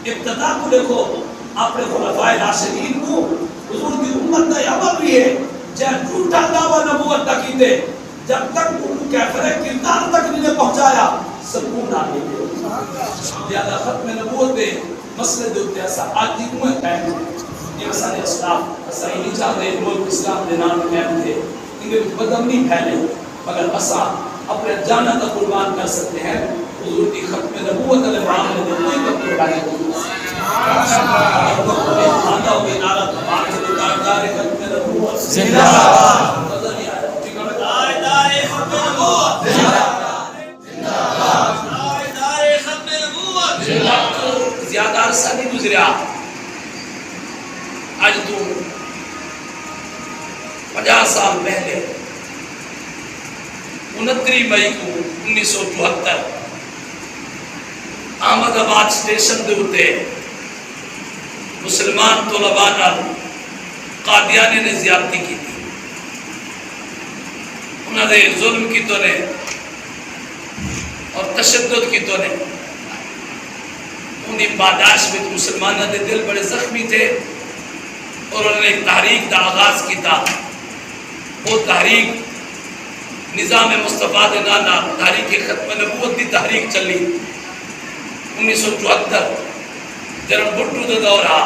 ابتدا کو دیکھو اپنے خلفائے راشدین کو حضور کی امت کا امر بھی ہے جب جھوٹا دعویٰ نبوت تک ہی دے جب تک ان کیفر کردار تک نہیں پہنچایا سکون آ گئی زیادہ ختم نبوت دے مسئلے دے ہوتے ایسا آدھی امت ہے یہ مسئلے اسلاف ایسا ہی نہیں چاہتے ملک اسلام دے نام قائم تھے انہیں بدم نہیں پھیلے مگر اسا اپنے جانا کا قربان کر سکتے ہیں حضور کی ختم نبوت علیہ معاملے میں کوئی کپڑے ڈالے آدھا ہوگی نعرہ تمام سے دکاندار ختم نبوت زندہ زیادہ عرصہ نہیں گزریا آج تو 50 سال پہلے 29 مئی کو 1974 احمد آباد سٹیشن دے ہوتے مسلمان طلباء نال قادیانی نے زیادتی کی تھی انہوں نے ظلم کی تو نے اور تشدد کی تو نے انہی باداشت میں مسلمانہ دے دل بڑے زخمی تھے اور انہوں نے ایک تحریک دا آغاز کی تھا وہ تحریک نظام مصطفیٰ دے نانا تحریک ختم نبوت دی تحریک چلی 1974 جنرل بھٹو دا دورہ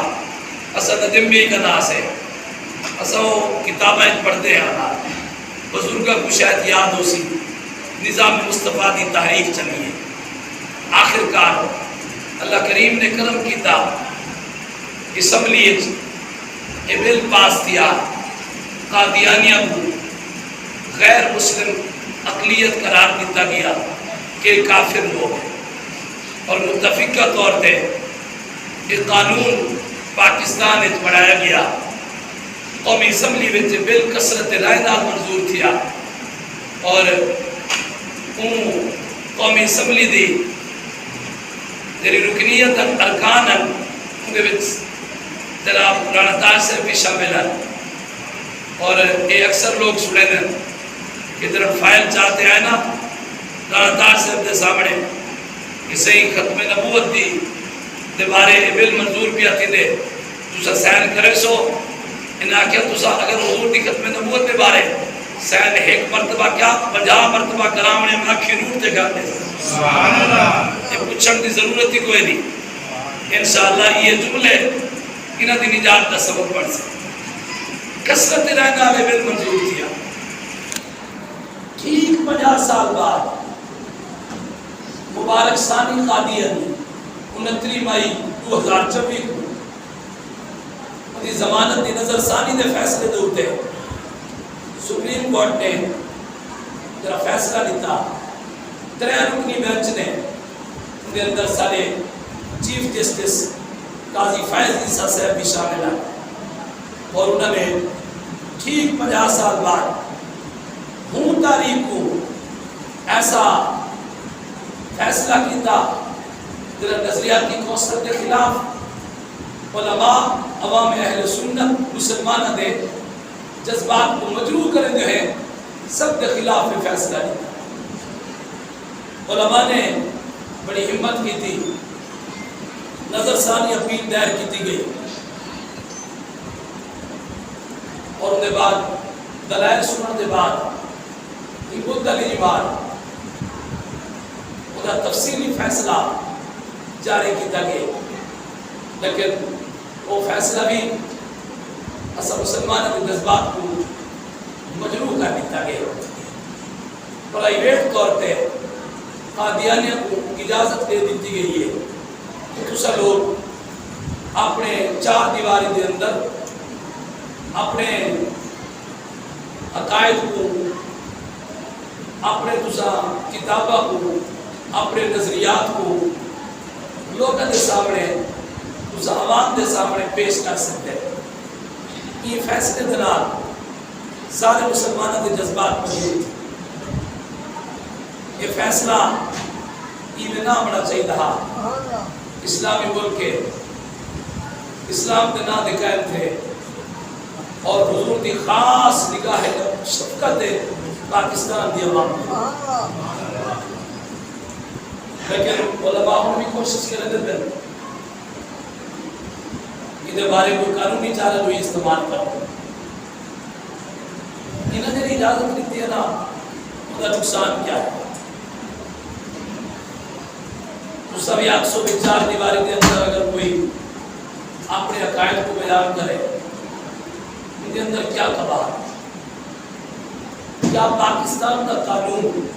اسد دمبی کا ناس ہے اسا وہ کتابیں پڑھتے ہیں بزرگہ کو شاید یاد ہو سی نظام مصطفیٰ دی تحریک چلی ہے آخر کار اللہ کریم نے کرم کیتا اسمبلی یہ بل پاس کیا قادیانیہ کو غیر مسلم اقلیت قرار دیتا گیا کہ کافر لوگ ہیں اور متفقہ طور پہ یہ قانون پاکستان ایک بڑھایا گیا قومی اسمبلی میں بل کثرت رائے نال منظور تھیا اور قومی اسمبلی دی تیری رکنیت ارکان انہیں وچ جناب رانا تاج صاحب بھی شامل ہیں اور یہ اکثر لوگ سنے ہیں کہ جناب فائل چاہتے ہیں نا رانا تاج صاحب دے سامنے کہ صحیح ختم نبوت دی دے بارے بل منظور بھی آتی دے تسا سین کرے سو انہاں کیا تسا اگر حضور دی ختم نبوت دے بارے سین ایک مرتبہ کیا 50 مرتبہ کرامنے میں آکھی نور دے گا دے سبحان اللہ یہ پوچھن دی ضرورت ہی کوئی نہیں انشاءاللہ یہ جملے انہاں دی نجات دا سبب بڑھ سکتے کثرت رہنا میں بل منظور کیا ٹھیک 50 سال بعد مبارک ثانی قادیانی 29 مئی 2024 کو دی ضمانت دی نظر ثانی دے فیصلے دے ہوتے سپریم کورٹ نے جرا فیصلہ لیتا 3 رکنی بینچ نے ان کے اندر سارے چیف جسٹس قاضی فیض عیسیٰ صاحب بھی شامل ہیں اور انہوں نے ٹھیک 50 سال بعد ہوں تاریخ کو ایسا فیصلہ کیتا جرا نظریاتی کونسل کے خلاف علماء عوام اہل سنت مسلمانہ دے جذبات کو مجروح کریں جو ہے سب کے خلاف میں فیصلہ لیا علماء نے بڑی ہمت کی تھی نظر ثانی اپیل دائر کی تھی گئی اور ان کے بعد دلائل سنن کے بعد یہ بدھ علی بار انہا تفصیلی فیصلہ جاری کیتا گیا لیکن وہ فیصلہ بھی اصلا مسلمان کے جذبات کو مجروح کر دیتا گیا پرائیویٹ طور پہ قادیانیہ کو اجازت دے دیتی گئی ہے کہ تسا لوگ اپنے 4 دیواری دے اندر اپنے عقائد کو اپنے تسا کتابہ کو اپنے نظریات کو لوگوں کے سامنے تسا عوام کے سامنے پیش کر سکتے ہیں یہ فیصلے دنال سارے مسلمانوں کے جذبات موجود تھے یہ فیصلہ یہ نہ بڑا چاہیے تھا اسلامی ملک کے اسلام کے نام قائم تھے اور حضور کی خاص نگاہ شفقت پاکستان دی عوام لیکن علماء نے بھی کوشش کرے دیتے یہ بارے کوئی قانونی چارہ جو استعمال کرو انہوں نے اجازت دیتی ہے نا اس کا نقصان کیا ہے؟ تو سبھی آنکھوں میں چار دیواری کے اندر اگر کوئی اپنے عقائد کو بیان کرے ان کے اندر کیا تباہ ہے؟ کیا پاکستان کا قانون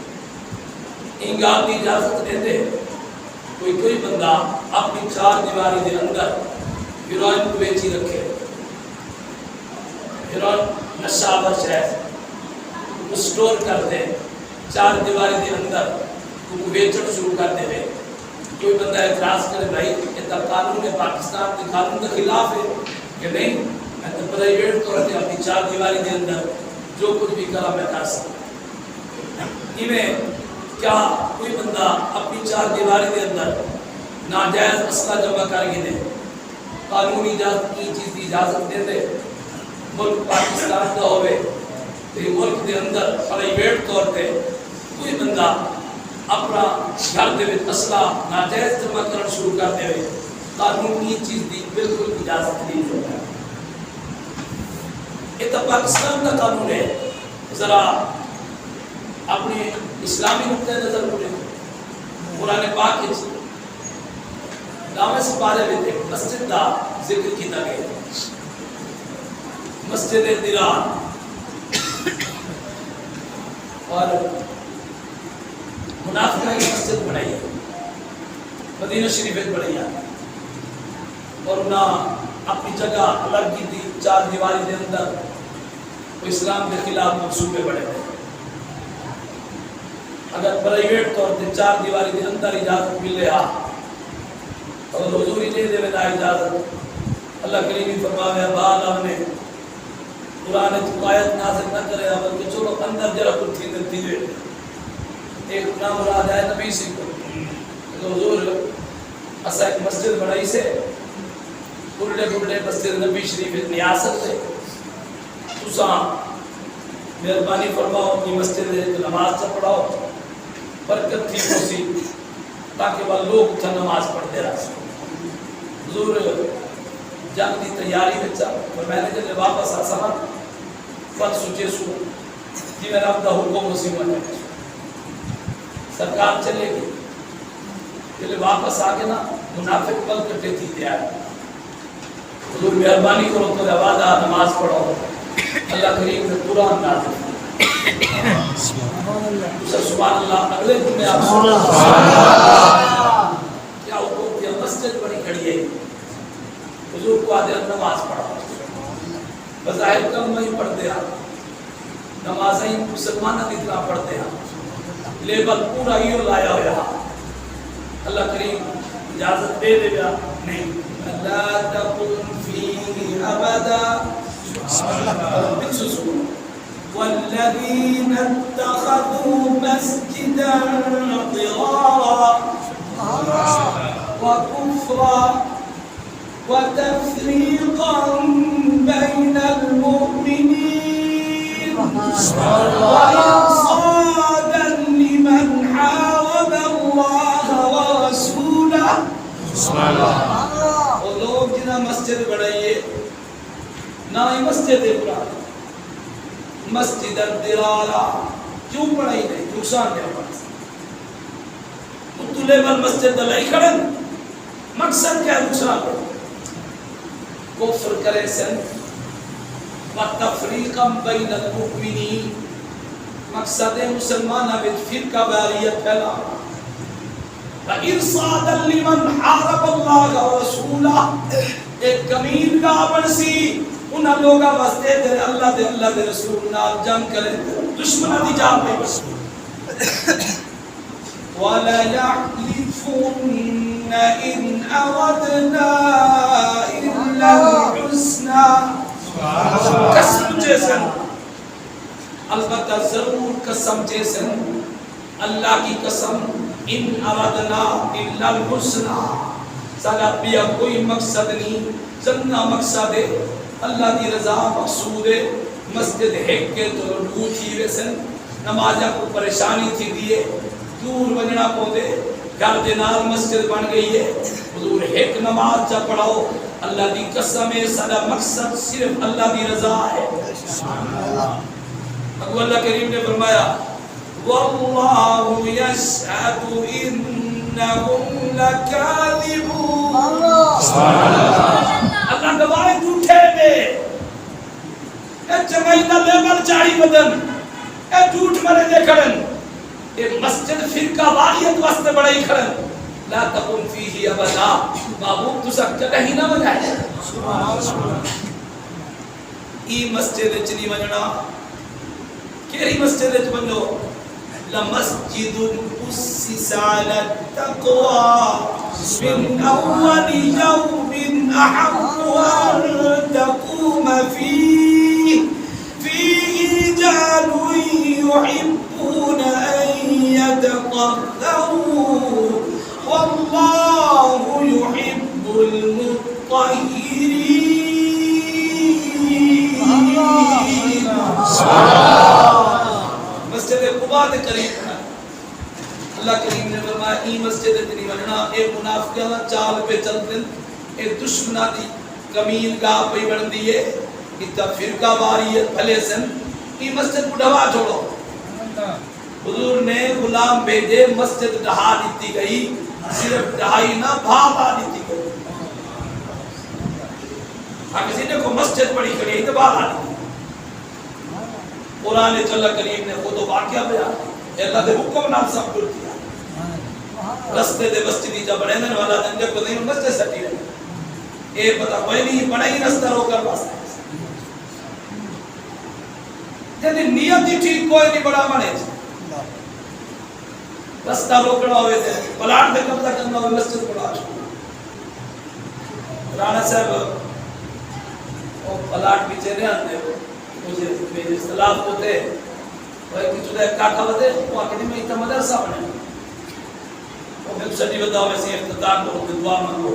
انگار کی اجازت دیتے کوئی بندہ اپنی چار دیواری کے اندر ہیروئن کو بیچی رکھے ہیروئن نشہ آور شہر اسٹور کر دے چار دیواری کے اندر کو بیچنا شروع کر دے کوئی بندہ اعتراض کرے بھائی یہ قانون ہے پاکستان کے قانون کے خلاف ہے کہ نہیں میں تو پرائیویٹ طور پہ اپنی چار دیواری کے اندر جو کچھ بھی کرا میں کر سکتا ہوں کیا کوئی بندہ اپنی چار دیواری کے اندر ناجائز اسلحہ جمع کر کے دے قانونی اجازت کی چیز کی اجازت دے دے ملک پاکستان کا ہوئے تو ملک کے اندر پرائیویٹ طور پہ کوئی بندہ اپنا گھر دے وچ اسلحہ ناجائز جمع کرنا شروع کر دے قانونی چیز دی بالکل اجازت نہیں ہوتا یہ تو پاکستان کا قانون ہے ذرا اپنے اسلامی نقطۂ نظر کو قرآن پاک دعوے سے پارے میں مسجد کا ذکر کیا گیا مسجد درار اور منافقہ کی مسجد بنائی ہے مدینہ شریف بنائی ہے اور انہاں اپنی جگہ الگ کی تھی چار دیواری کے اندر وہ اسلام کے خلاف منصوبے بڑھے ہوئے اگر پرائیویٹ طور پہ چار دیواری کے اندر اجازت مل رہا اور حضور نے دے ودا اجازت اللہ کریم نے فرمایا بعد ہم نے قرآن کی آیت نازل نہ کرے بلکہ چلو اندر جرا کچھ تھی دتی دے ایک نام مراد ہے نبی سے کو حضور اسا ایک مسجد بنائی سے بڑے مسجد نبی شریف نیاست ہے تساں مہربانی فرماؤ اپنی مسجد میں نماز پڑھاؤ برکت تھی خوشی تاکہ وہ لوگ اتنا نماز پڑھتے رہ حضور جنگ کی تیاری میں اور میں نے جب واپس آ سا پھر سوچے سو جی میرا اپنا حکم اسی میں سرکار چلے گی جب واپس آ کے نا منافق پل کٹے تھی تیار حضور مہربانی کرو تو آواز آ نماز پڑھو اللہ کریم نے پورا انداز سبحان اللہ اگلے دن میں آپ کیا حکم کیا مسجد بڑی کھڑی ہے حضور کو آدھے نماز پڑھا بظاہر کم نہیں پڑھتے ہیں نمازیں مسلمانہ کی طرح پڑھتے ہیں لیبل پورا ہی لایا ہوا اللہ کریم اجازت دے دے گا نہیں لا تقم فيه أبدا والذين اتخذوا مسجدا ضرارا وكفرا وتفريقا بين المؤمنين وإرصادا لمن حارب الله ورسوله اور لوگ جنہ مسجد بڑھائیے نہ ہی مسجد قرآن مسجد الدرارا کیوں پڑھائی نہیں نقصان کیا پڑھا تو لیبل مسجد دلائی کھڑن مقصد کیا نقصان پڑھا کفر کرے سن وَتَفْرِيقًا بَيْنَ الْمُؤْمِنِينَ مقصد مسلمانہ میں فرقہ باریت پھیلا وَإِرْصَادًا لِمَنْ حَارَبَ اللَّهَ وَرَسُولَهُ ایک کمین کا بنسی انہاں لوگا واسطے دے اللہ دے رسول نال جنگ کرے دشمنہ دی جان میں بس وَلَا يَحْلِفُنَّ إِنْ أَرَدْنَا إِلَّا الْحُسْنَى قسم جیسن البتہ ضرور قسم جیسن اللہ کی قسم ان ارادنا الا الحسنى سارا پیا کوئی مقصد نہیں جنہ مقصد ہے اللہ دی رضا مقصود ہے مسجد ہیک کے تو لو تھی ویسن نمازہ کو پریشانی تھی دیئے دور وجنا پودے گھر دے نال مسجد بن گئی ہے حضور ایک نماز جا پڑھاؤ اللہ دی قسم ہے سارا مقصد صرف اللہ دی رضا ہے ابو اللہ کریم نے فرمایا واللہ یشہد انہم لکاذبون اللہ گواہ جھوٹے نے اے چنگائی دا لیبل چاہی بدن اے جھوٹ مرے دے کھڑن اے مسجد فرقہ واریت واسطے بڑائی کھڑن لا تقم فیہ ابدا محبوب تو سب جگہ ہی نہ بجائے ای مسجد چنی مننا کیری مسجد چ بنو لمسجد اسس علی التقوى من اول یوم احق ان تقوم فیہ رجال يحبون ان يتطهروا والله يحب المطهرين مسجد قباء کے قریب اللہ کریم نے فرمایا ای مسجد اتنی بننا اے منافقہ چال پہ چلتن اے دشمنا دی کمیل گاہ پہ بن دیئے اتنا فرقہ واریت بھلے سن ای مسجد کو ڈھوا چھوڑو حضور نے غلام بھیجے مسجد ڈھا دیتی گئی صرف ڈھائی نہ بھاوا دیتی گئی کسی نے کو مسجد پڑی کری ہے تو بھاوا دیتی قرآن اللہ کریم نے خود و واقعہ بیان اللہ دے حکم نام سب کر دیا رستے دے مسجدی جب بڑھے دن والا دن جب کدھیں مسجد سٹی رہے اے پتا کوئی نہیں بڑھائی رستہ رو کر پاس یعنی نیت ہی ٹھیک کوئی نہیں بڑا مانے رستہ روکنا ہوئے تھے پلاٹ دے قبضہ کرنا ہوئے مسجد پڑا رانا صاحب وہ پلاٹ پیچھے نہیں آتے مجھے میرے اصطلاف ہوتے وہ ایک چودہ کاٹھا ہوتے وہ آکے میں اتنا مدرسہ بنے وہ میں سٹی بتاؤ میں سے افتتاح کرو دعا مانگو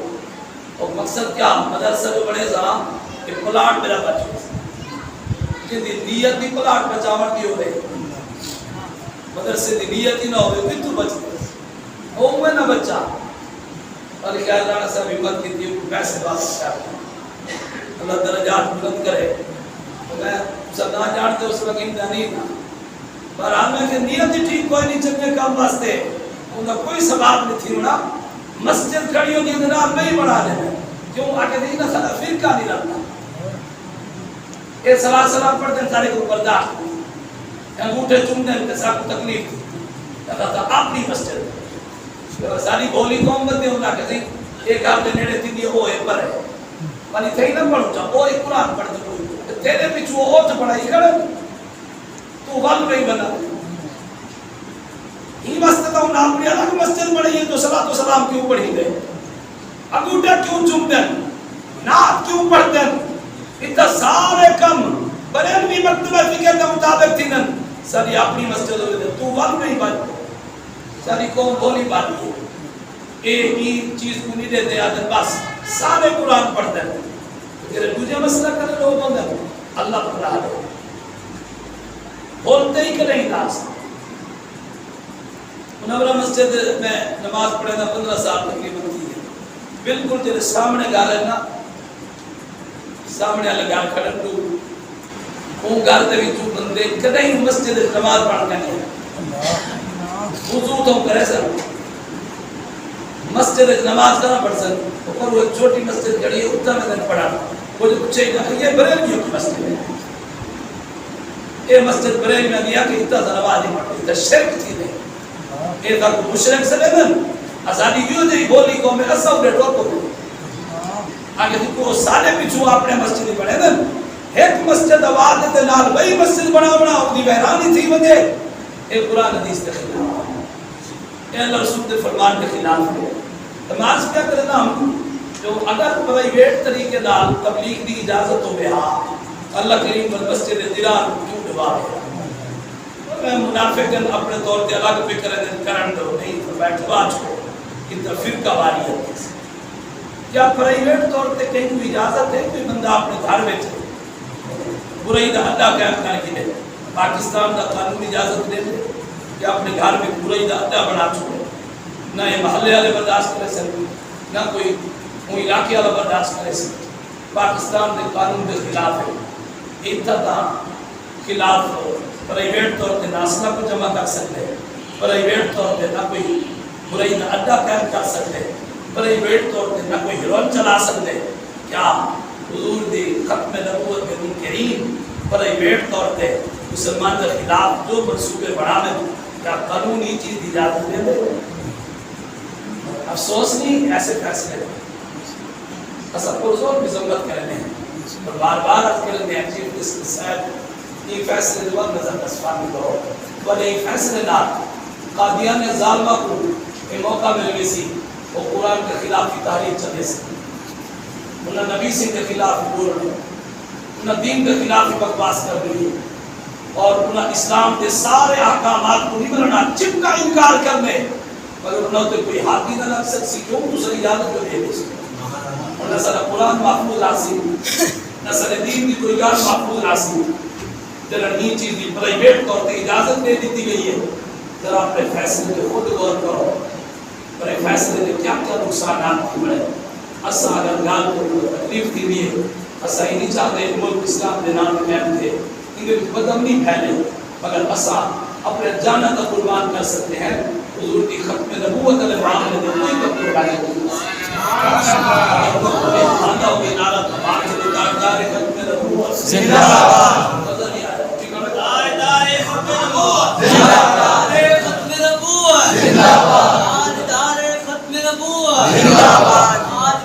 اور مقصد کیا مدرسہ جو بڑے سا کہ پلاٹ میرا بچو جن دی نیت دی پلاٹ بچاوٹ کی ہو رہے مدرسے دی نیت ہی نہ ہوئے پھر تو بچتے وہ میں نہ بچا اور خیال رانا صاحب ہمت کی تھی پیسے بات کرتے اللہ درجات بلند کرے میں سدا جانتے اس وقت امتحانی تھا پر آنے کہ نیت ہی ٹھیک کوئی نہیں چلنے کام واسطے انہا کوئی سباب نہیں تھی ہونا مسجد کھڑی ہوگی دنار نہیں بڑھا دینا کیوں آکے دینا خدا فرقہ نہیں رکھتا یہ صلاح سلام پڑھتے ہیں سارے کو برداشت انگوٹھے چومنے ان ساتھ کو تکلیف تھی کہتا تھا اپنی مسجد ساری بولی قوم بندے ہونا کہ ایک آپ نے نیڑے تھی دیئے وہ ایک پر ہے مانی تھے ہی نہ پڑھو چاہ وہ ایک قرآن پڑھتے کوئی تیرے پیچھو وہ اوٹ پڑھائی کرے تو وال نہیں بنا ہی مسجد ہوں نام پڑھیا تھا کہ مسجد پڑھی ہے تو صلاح و سلام کیوں پڑھی گئے انگوٹھے کیوں چومتے ہیں نعت کیوں پڑھتے ہیں اتنا سارے کم بریلوی مکتبہ فکر کے مطابق تھی نن ساری اپنی مسجد ہوئے تھے تو وال نہیں بات ساری قوم بولی بات کی ایک ہی چیز کو نہیں دیتے آدھر بس سارے قرآن پڑھتے ہیں تیرے دوجہ مسئلہ کرے لوگ ہوتے ہیں اللہ پر رہا دے بولتے ہی کہ نہیں ناس منورہ مسجد میں نماز پڑھے نا 15 سال تقریباً تھی ہے بالکل تیرے سامنے گا لینا سامنے لگا کھڑن تو وہ گارتے بھی تو بندے کدھیں مسجد نماز پڑھ کے نہیں وضو تو کرے سر مسجد نماز کرنا پڑ سر اوپر وہ چھوٹی مسجد کھڑی ہے اتنا میں نے پڑھا وہ جو کچھ چاہیے یہ بریلیوں کی مسجد ہے یہ مسجد بریلی میں دیا کہ اتنا نماز نہیں پڑھتی اتنا شرک تھی نہیں یہ تھا کوئی مشرک سے لیدن آزادی کیوں تھی بولی کو میں اصلا اپنے ٹوپ کو آگے تو سارے پیچھو اپنے مسجد پڑھے دن ایک مسجد آواز دیتے نال وہی مسجد بنا ہوتی بحرانی تھی وجہ ایک قرآن حدیث کے خلاف اے اللہ رسول کے فرمان کے خلاف ہے نماز کیا کرنا ہم جو اگر پرائیویٹ طریقے نال تبلیغ دی اجازت ہو گیا اللہ کریم مسجد دیران کیوں ڈبا ہے میں منافقن اپنے طور پہ الگ فکر کرن دو نہیں تو بیٹھوا چھو اتنا فرقہ واری ہے کیا پرائیویٹ طور پہ کہیں کوئی اجازت ہے کوئی بندہ اپنے گھر میں برائی دا اڈا قائم کر کے دے پاکستان دا قانون اجازت دے دے کہ اپنے گھر میں برائی دا اڈا بنا چھوڑے نہ یہ محلے والے برداشت کرے سن نہ کوئی علاقے والا برداشت کرے سن پاکستان کے قانون کے خلاف ہے اتنا خلاف پرائیویٹ طور پہ ناسنا کو جمع کر سکتے پرائیویٹ طور پہ نہ کوئی برائی کا اڈا قائم کر سکتے پرائیویٹ طور پہ نہ کوئی ہیرون چلا سکتے کیا حضور دی ختم نبوت کے منکرین پرائیویٹ طور پہ مسلمان کے خلاف جو منصوبے بڑھا میں کیا قانونی چیز دی جاتی ہے افسوس نہیں ایسے فیصلے اصل پرزور مذمت کرنے ہیں اور بار بار عرض کرنے ہیں چیف جسٹس صاحب یہ فیصلے دوار نظر تصفانی کرو بلے یہ فیصلے نہ قادیان ظالمہ کو یہ موقع ملے سی وہ قرآن کے خلاف کی تحریک چلے سی انہوں نبی سے کے خلاف بول رہے انہوں دین کے خلاف بکواس کر رہی اور انہوں اسلام کے سارے احکامات کو نہیں بنانا چپ کا انکار کرنے مگر انہوں نے کوئی حادی نہ لگ سکسی کیوں دوسری اجازت کو دے دی اور نہ سر قرآن محفوظ راسی نہ سر دین کی کوئی گان محفوظ راسی جنہوں یہ چیز بھی پرائیویٹ طور پر اجازت دے دیتی گئی ہے ذرا اپنے فیصلے کے خود غور کرو اپنے فیصلے کے کیا کیا نقصانات کی بڑھے اسا اگر گال کو تکلیف دی بھی ہے اسا ہی نہیں چاہتے ملک اسلام کے نام میں قائم تھے انہیں بدامنی پھیلے مگر اسا اپنے جانا کا قربان کر سکتے ہیں حضور کی ختم نبوت علیہ معاملے میں کوئی کا قربان نہیں آندہ ہوئی نعرہ تمام سے دکاندار ختم نبوت زندہ باد دار ختم نبوت زندہ باد ختم نبوت زندہ باد دار ختم نبوت زندہ باد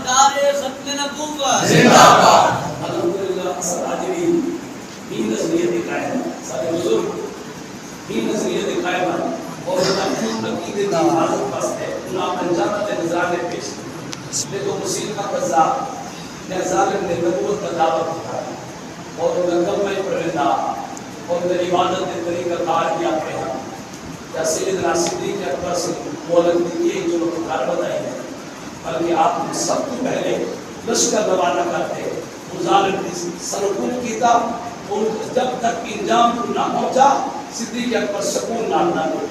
دار ختم نبوت زندہ باد الحمدللہ اصل آجری ہی نظریہ دکھائے ہیں سارے بزرگ ہی نظریہ دکھائے ہیں اور انہوں نے عقیدے کی حالت پس ہے انہوں نے جانت نظرانے پیش دیکھو مسیح کا قذاب یا ظالم نے نبوت کا دعوت دکھا اور انہوں نے کلمہ پرندہ اور انہوں نے عبادت کے طریقہ کار کیا پہ یا سیدنا صدیق اکبر سے مولد دیئے جو لوگ کار بتائی ہے بلکہ آپ نے سب کو پہلے لشکر روانہ کرتے وہ ظالم نے سرکن کیتا اور جب تک انجام کو نہ پہنچا صدیق اکبر سکون نام نہ دو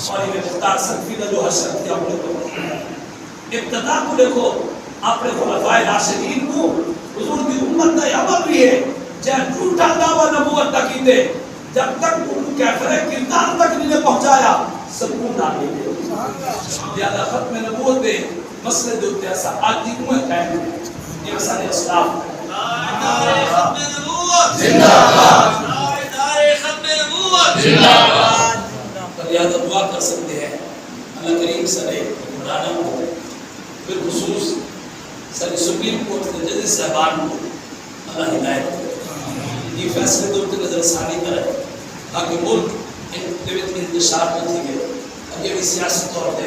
اور یہ مختار سنفیدہ جو حسن کیا اپنے کو ابتدا کو دیکھو اپنے خلفائے راشدین کو حضور کی امت کا عمل بھی ہے جہاں جھوٹا دعویٰ نبوت تک ہی دے جب تک ان کیفر کردار تک نہیں پہنچایا سکون نہ دے لہذا ختم نبوت دے مسئلے جو ایسا آج دی امت قائم ہے یہ مسئلہ اسلام دار ختم نبوت زندہ باد دار ختم نبوت زندہ باد لہذا دعا کر سکتے ہیں اللہ کریم صلی اللہ علیہ وسلم بالخصوص سر سپریم کورٹ کے جج صاحبان کو اللہ ہدایت کرے یہ فیصلے دور کے نظر ثانی کرے تاکہ ملک انتشار نہ تھی گئے اگر بھی سیاسی طور پہ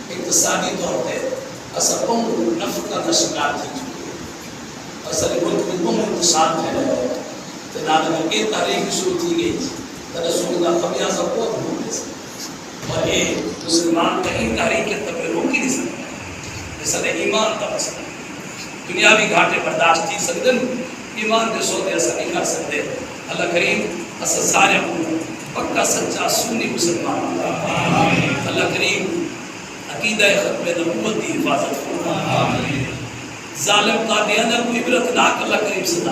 اقتصادی طور پہ اثر نفع کا شکار تھی چکی ہے اثر ملک میں بہت انتشار پھیلے گئے جناب اگر ایک تاریخ شروع کی گئی تو رسول اللہ خمیازہ بہت بھول گئے اور یہ مسلمان کہیں تاریخ کے طبع روکی نہیں سکتے سر ایمان کا مسئلہ دنیاوی گھاٹے برداشت تھی سکدن ایمان کے سوتے ایسا نہیں کر سکتے اللہ کریم اصل سارے پکا سچا سنی مسلمان اللہ کریم عقیدہ ختم نبوت کی حفاظت ظالم قادیانہ کو عبرت ناک اللہ کریم صدا